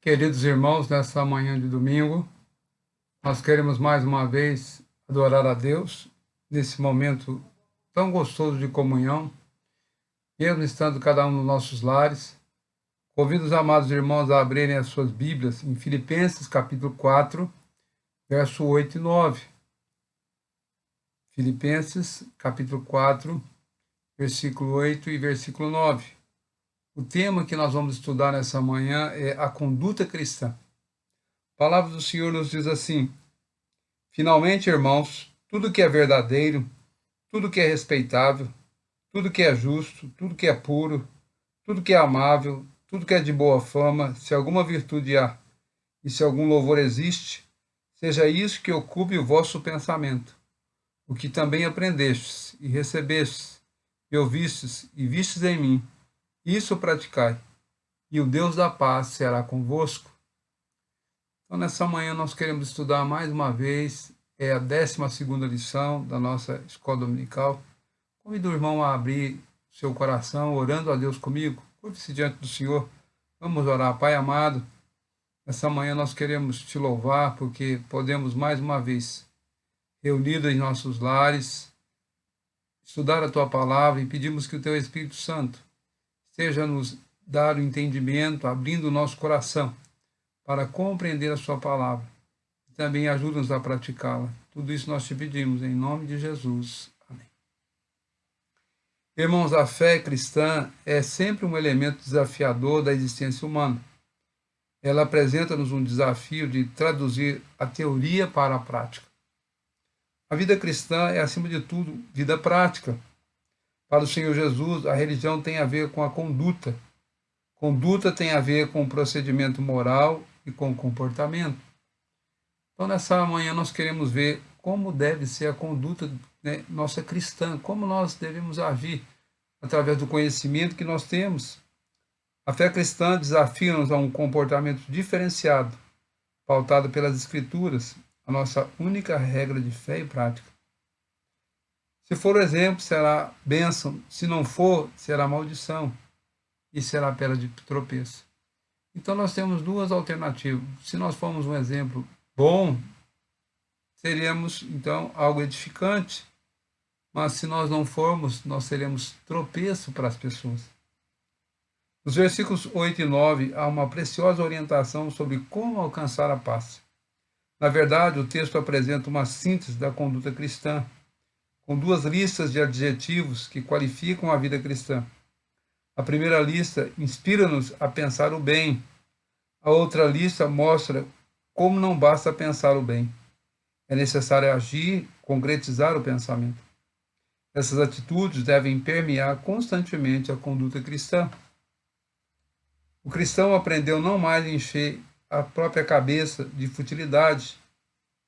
Queridos irmãos, nessa manhã de domingo, nós queremos mais uma vez adorar a Deus nesse momento tão gostoso de comunhão, mesmo estando cada um nos nossos lares. Convido os amados irmãos a abrirem as suas Bíblias em Filipenses capítulo 4, verso 8 e 9. Filipenses capítulo 4, versículo 8 e versículo 9. O tema que nós vamos estudar nessa manhã é a conduta cristã. A palavra do Senhor nos diz assim: finalmente, irmãos, tudo que é verdadeiro, tudo que é respeitável, tudo que é justo, tudo que é puro, tudo que é amável, tudo que é de boa fama, se alguma virtude há e se algum louvor existe, seja isso que ocupe o vosso pensamento. O que também aprendestes e recebestes e ouvistes e vistes em mim, isso praticai, e o Deus da paz será convosco. Então, nessa manhã, nós queremos estudar mais uma vez, a 12ª lição da nossa escola dominical. Convido o irmão a abrir seu coração, orando a Deus comigo. Curve-se diante do Senhor. Vamos orar. Pai amado, nessa manhã nós queremos te louvar, porque podemos mais uma vez, reunidos em nossos lares, estudar a tua palavra e pedimos que o teu Espírito Santo esteja nos dar o entendimento, abrindo o nosso coração para compreender a sua palavra. E também ajuda-nos a praticá-la. Tudo isso nós te pedimos em nome de Jesus. Amém. Irmãos, a fé cristã é sempre um elemento desafiador da existência humana. Ela apresenta-nos um desafio de traduzir a teoria para a prática. A vida cristã é, acima de tudo, vida prática. Para o Senhor Jesus, a religião tem a ver com a conduta. Conduta tem a ver com o procedimento moral e com o comportamento. Então, nessa manhã, nós queremos ver como deve ser a conduta, nossa cristã, como nós devemos agir através do conhecimento que nós temos. A fé cristã desafia-nos a um comportamento diferenciado, pautado pelas Escrituras, a nossa única regra de fé e prática. Se for o exemplo, será bênção; se não for, será maldição e será pedra de tropeço. Então, nós temos duas alternativas. Se nós formos um exemplo bom, seremos, então, algo edificante. Mas, se nós não formos, nós seremos tropeço para as pessoas. Nos versículos 8 e 9, há uma preciosa orientação sobre como alcançar a paz. Na verdade, o texto apresenta uma síntese da conduta cristã, com duas listas de adjetivos que qualificam a vida cristã. A primeira lista inspira-nos a pensar o bem. A outra lista mostra como não basta pensar o bem. É necessário agir, concretizar o pensamento. Essas atitudes devem permear constantemente a conduta cristã. O cristão aprendeu não mais a encher a própria cabeça de futilidade,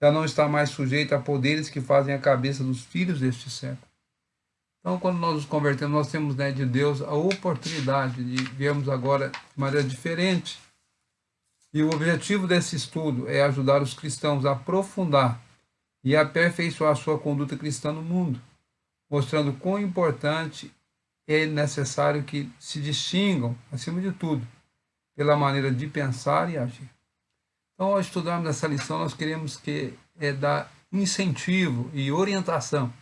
já não está mais sujeito a poderes que fazem a cabeça dos filhos deste século. Então, quando nós nos convertemos, nós temos de Deus a oportunidade de vermos agora de maneira diferente. E o objetivo desse estudo é ajudar os cristãos a aprofundar e aperfeiçoar sua conduta cristã no mundo, mostrando quão importante é necessário que se distingam, acima de tudo, pela maneira de pensar e agir. Então, ao estudarmos essa lição, nós queremos dar incentivo e orientação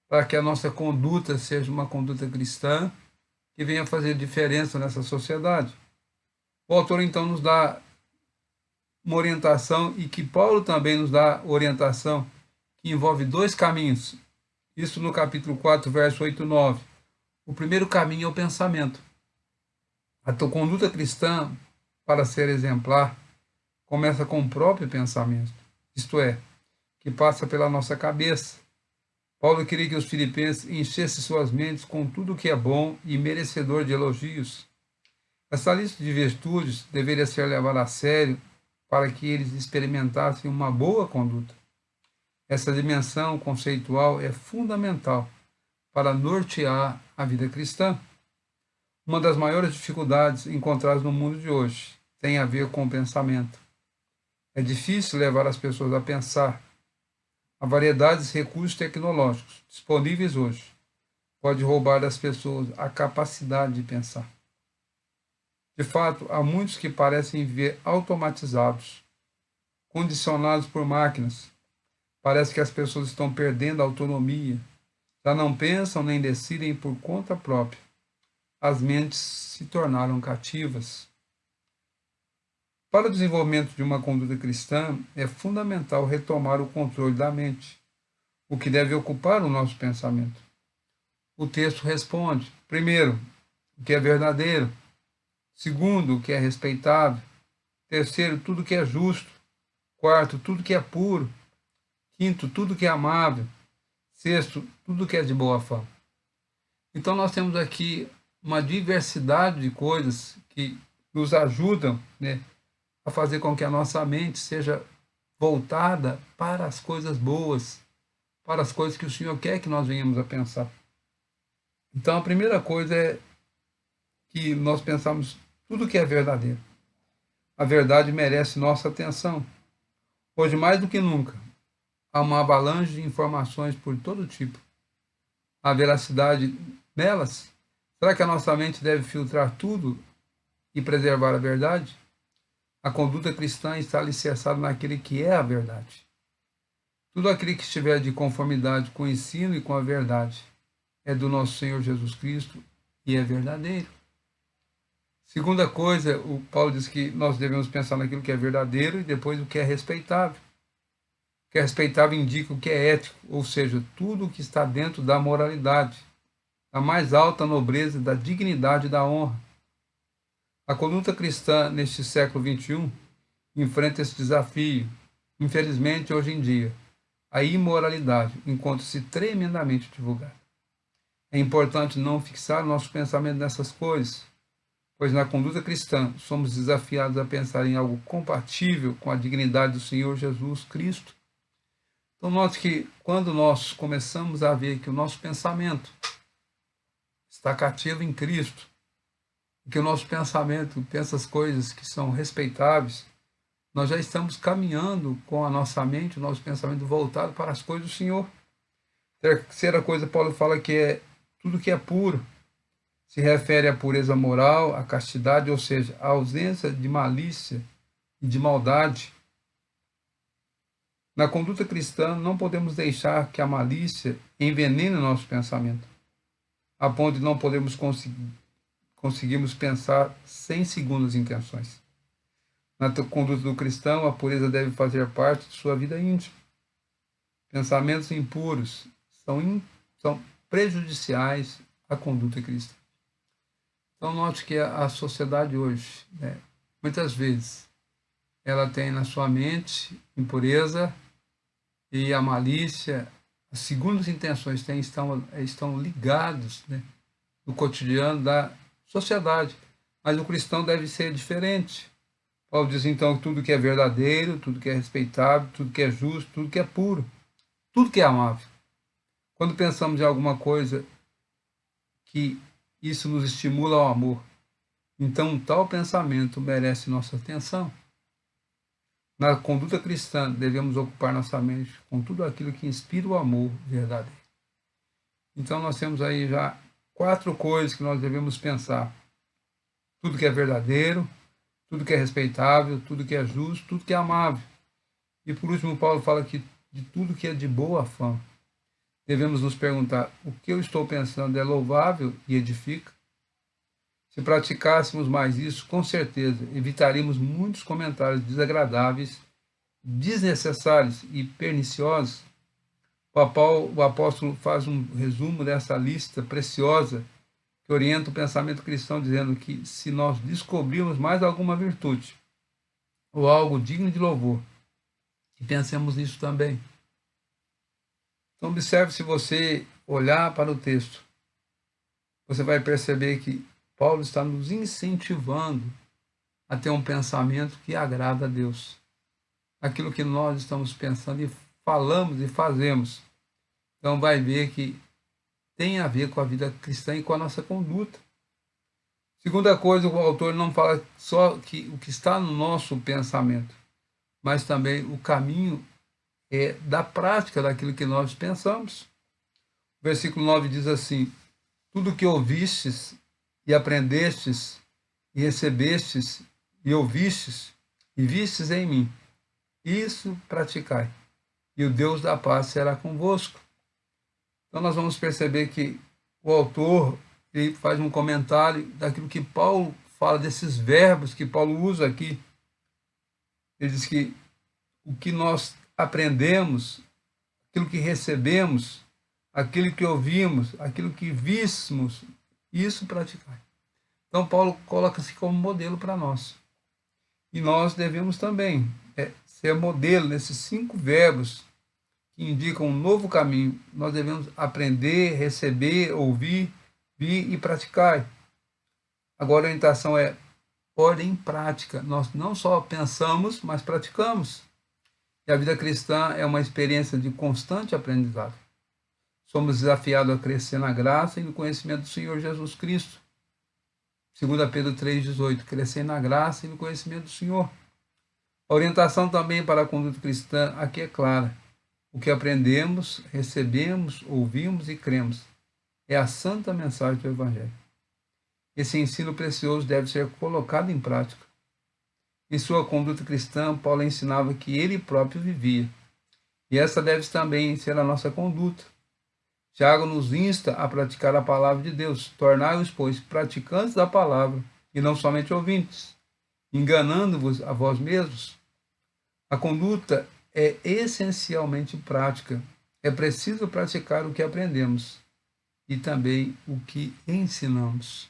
para que a nossa conduta seja uma conduta cristã que venha fazer diferença nessa sociedade. O autor, então, nos dá uma orientação, e que Paulo também nos dá orientação, que envolve dois caminhos. Isso no capítulo 4, verso 8 e 9. O primeiro caminho é o pensamento. A tua conduta cristã, para ser exemplar, começa com o próprio pensamento, isto é, que passa pela nossa cabeça. Paulo queria que os filipenses enchessem suas mentes com tudo o que é bom e merecedor de elogios. Essa lista de virtudes deveria ser levada a sério para que eles experimentassem uma boa conduta. Essa dimensão conceitual é fundamental para nortear a vida cristã. Uma das maiores dificuldades encontradas no mundo de hoje tem a ver com o pensamento. É difícil levar as pessoas a pensar. A variedade de recursos tecnológicos disponíveis hoje pode roubar das pessoas a capacidade de pensar. De fato, há muitos que parecem viver automatizados, condicionados por máquinas. Parece que as pessoas estão perdendo a autonomia, já não pensam nem decidem por conta própria. As mentes se tornaram cativas. Para o desenvolvimento de uma conduta cristã, é fundamental retomar o controle da mente, o que deve ocupar o nosso pensamento. O texto responde, primeiro, o que é verdadeiro. Segundo, o que é respeitável. Terceiro, tudo que é justo. Quarto, tudo que é puro. Quinto, tudo que é amável. Sexto, tudo que é de boa fama. Então nós temos aqui uma diversidade de coisas que nos ajudam, né, a fazer com que a nossa mente seja voltada para as coisas boas, para as coisas que o Senhor quer que nós venhamos a pensar. Então a primeira coisa é que nós pensamos tudo que é verdadeiro. A verdade merece nossa atenção. Hoje, mais do que nunca, há uma avalanche de informações por todo tipo. A veracidade nelas? Será que a nossa mente deve filtrar tudo e preservar a verdade? A conduta cristã está alicerçada naquele que é a verdade. Tudo aquele que estiver de conformidade com o ensino e com a verdade é do nosso Senhor Jesus Cristo e é verdadeiro. Segunda coisa, o Paulo diz que nós devemos pensar naquilo que é verdadeiro e depois o que é respeitável. O que é respeitável indica o que é ético, ou seja, tudo o que está dentro da moralidade, da mais alta nobreza, da dignidade e da honra. A conduta cristã neste século XXI enfrenta esse desafio. Infelizmente, hoje em dia, a imoralidade encontra-se tremendamente divulgada. É importante não fixar nosso pensamento nessas coisas, pois na conduta cristã somos desafiados a pensar em algo compatível com a dignidade do Senhor Jesus Cristo. Então, note que quando nós começamos a ver que o nosso pensamento está cativo em Cristo, que o nosso pensamento pensa as coisas que são respeitáveis, nós já estamos caminhando com a nossa mente, o nosso pensamento voltado para as coisas do Senhor. Terceira coisa, Paulo fala que é tudo que é puro. Se refere à pureza moral, à castidade, ou seja, à ausência de malícia e de maldade. Na conduta cristã, não podemos deixar que a malícia envenene o nosso pensamento, a ponto de não podermos conseguirmos pensar sem segundas intenções. Na conduta do cristão, a pureza deve fazer parte de sua vida íntima. Pensamentos impuros são prejudiciais à conduta cristã. Então, note que a sociedade hoje, né, muitas vezes, ela tem na sua mente impureza e a malícia, as segundas intenções estão ligados, né, no cotidiano da sociedade. Mas o cristão deve ser diferente. Paulo diz, então, que tudo que é verdadeiro, tudo que é respeitável, tudo que é justo, tudo que é puro, tudo que é amável. Quando pensamos em alguma coisa que isso nos estimula ao amor, então tal pensamento merece nossa atenção. Na conduta cristã, devemos ocupar nossa mente com tudo aquilo que inspira o amor verdadeiro. Então nós temos aí já 4 coisas que nós devemos pensar. Tudo que é verdadeiro, tudo que é respeitável, tudo que é justo, tudo que é amável. E por último, Paulo fala que de tudo que é de boa fama. Devemos nos perguntar, o que eu estou pensando é louvável e edifica? Se praticássemos mais isso, com certeza, evitaríamos muitos comentários desagradáveis, desnecessários e perniciosos. O apóstolo faz um resumo dessa lista preciosa que orienta o pensamento cristão, dizendo que se nós descobrirmos mais alguma virtude ou algo digno de louvor, que pensemos nisso também. Então, observe, se você olhar para o texto, você vai perceber que Paulo está nos incentivando a ter um pensamento que agrada a Deus. Aquilo que nós estamos pensando e falamos e fazemos. Então, vai ver que tem a ver com a vida cristã e com a nossa conduta. Segunda coisa, o autor não fala só que o que está no nosso pensamento, mas também o caminho da prática daquilo que nós pensamos. O versículo 9 diz assim, tudo que ouvistes e aprendestes e recebestes, e ouvistes, e vistes em mim, isso praticai, e o Deus da paz será convosco. Então nós vamos perceber que o autor ele faz um comentário daquilo que Paulo fala, desses verbos que Paulo usa aqui. Ele diz que o que nós aprendemos, aquilo que recebemos, aquilo que ouvimos, aquilo que víssemos, isso praticai. Então Paulo coloca-se como modelo para nós. E nós devemos também ser modelo nesses 5 verbos que indicam um novo caminho. Nós devemos aprender, receber, ouvir, vir e praticar. Agora a orientação é ordem em prática. Nós não só pensamos, mas praticamos. E a vida cristã é uma experiência de constante aprendizado. Somos desafiados a crescer na graça e no conhecimento do Senhor Jesus Cristo. 2 Pedro 3,18, crescer na graça e no conhecimento do Senhor. A orientação também para a conduta cristã aqui é clara. O que aprendemos, recebemos, ouvimos e cremos é a santa mensagem do Evangelho. Esse ensino precioso deve ser colocado em prática. Em sua conduta cristã, Paulo ensinava que ele próprio vivia. E essa deve também ser a nossa conduta. Tiago nos insta a praticar a palavra de Deus, tornai-vos, pois, praticantes da palavra, e não somente ouvintes, enganando-vos a vós mesmos. A conduta é essencialmente prática. É preciso praticar o que aprendemos e também o que ensinamos.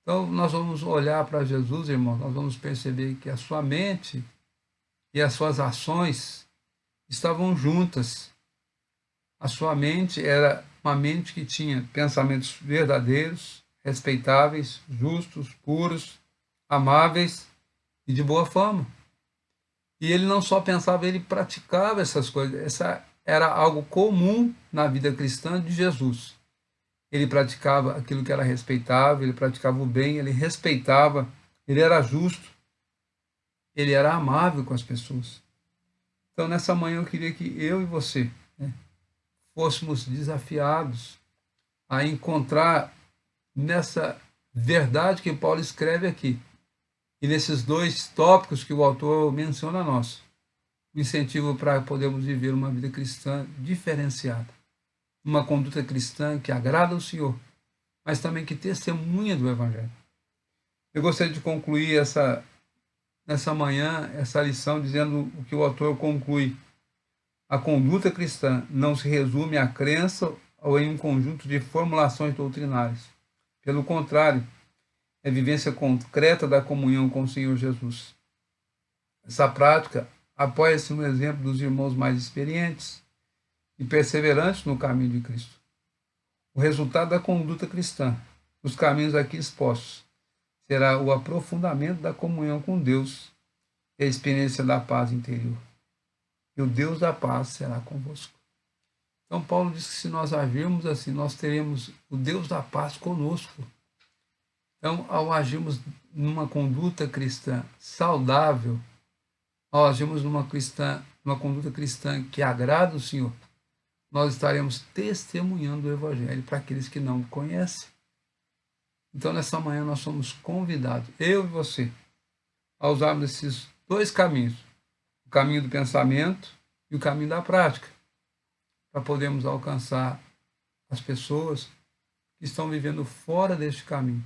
Então, nós vamos olhar para Jesus, irmão, nós vamos perceber que a sua mente e as suas ações estavam juntas. A sua mente era uma mente que tinha pensamentos verdadeiros, respeitáveis, justos, puros, amáveis e de boa fama. E ele não só pensava, ele praticava essas coisas. Essa era algo comum na vida cristã de Jesus. Ele praticava aquilo que era respeitável, ele praticava o bem, ele respeitava, ele era justo, ele era amável com as pessoas. Então, nessa manhã, eu queria que eu e você fôssemos desafiados a encontrar nessa verdade que Paulo escreve aqui, e nesses 2 tópicos que o autor menciona a nós, um incentivo para podermos viver uma vida cristã diferenciada, uma conduta cristã que agrada ao Senhor, mas também que testemunha do Evangelho. Eu gostaria de concluir nessa manhã, essa lição, dizendo o que o autor conclui. A conduta cristã não se resume à crença ou em um conjunto de formulações doutrinárias. Pelo contrário, é a vivência concreta da comunhão com o Senhor Jesus. Essa prática apoia-se no exemplo dos irmãos mais experientes e perseverantes no caminho de Cristo. O resultado da conduta cristã, nos caminhos aqui expostos, será o aprofundamento da comunhão com Deus e a experiência da paz interior. E o Deus da paz será convosco. Então, Paulo diz que se nós agirmos assim, nós teremos o Deus da paz conosco. Então, ao agirmos numa conduta cristã saudável, ao agirmos numa conduta cristã que agrada o Senhor, nós estaremos testemunhando o Evangelho para aqueles que não o conhecem. Então, nessa manhã, nós somos convidados, eu e você, a usarmos esses 2 caminhos, o caminho do pensamento e o caminho da prática, para podermos alcançar as pessoas que estão vivendo fora deste caminho,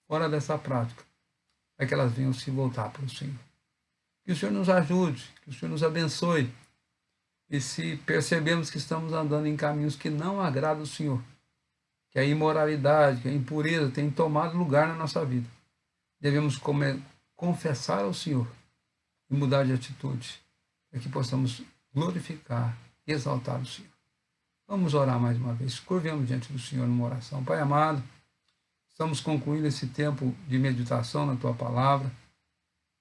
fora dessa prática, para que elas venham se voltar para o Senhor. Que o Senhor nos ajude, que o Senhor nos abençoe. E se percebemos que estamos andando em caminhos que não agradam o Senhor, que a imoralidade, que a impureza tem tomado lugar na nossa vida, devemos confessar ao Senhor e mudar de atitude, para que possamos glorificar e exaltar o Senhor. Vamos orar mais uma vez. Curvemos diante do Senhor numa oração. Pai amado, estamos concluindo esse tempo de meditação na Tua Palavra.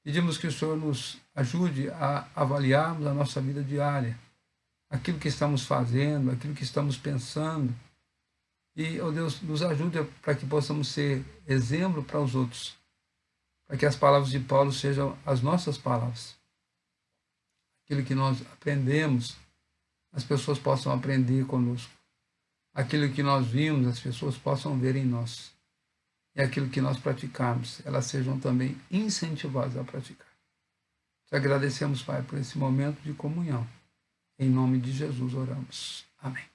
Pedimos que o Senhor nos ajude a avaliarmos a nossa vida diária, aquilo que estamos fazendo, aquilo que estamos pensando. E, ó Deus, nos ajude para que possamos ser exemplo para os outros, para que as palavras de Paulo sejam as nossas palavras. Aquilo que nós aprendemos, as pessoas possam aprender conosco. Aquilo que nós vimos, as pessoas possam ver em nós. e aquilo que nós praticarmos, elas sejam também incentivadas a praticar. Te agradecemos, Pai, por esse momento de comunhão. Em nome de Jesus oramos. Amém.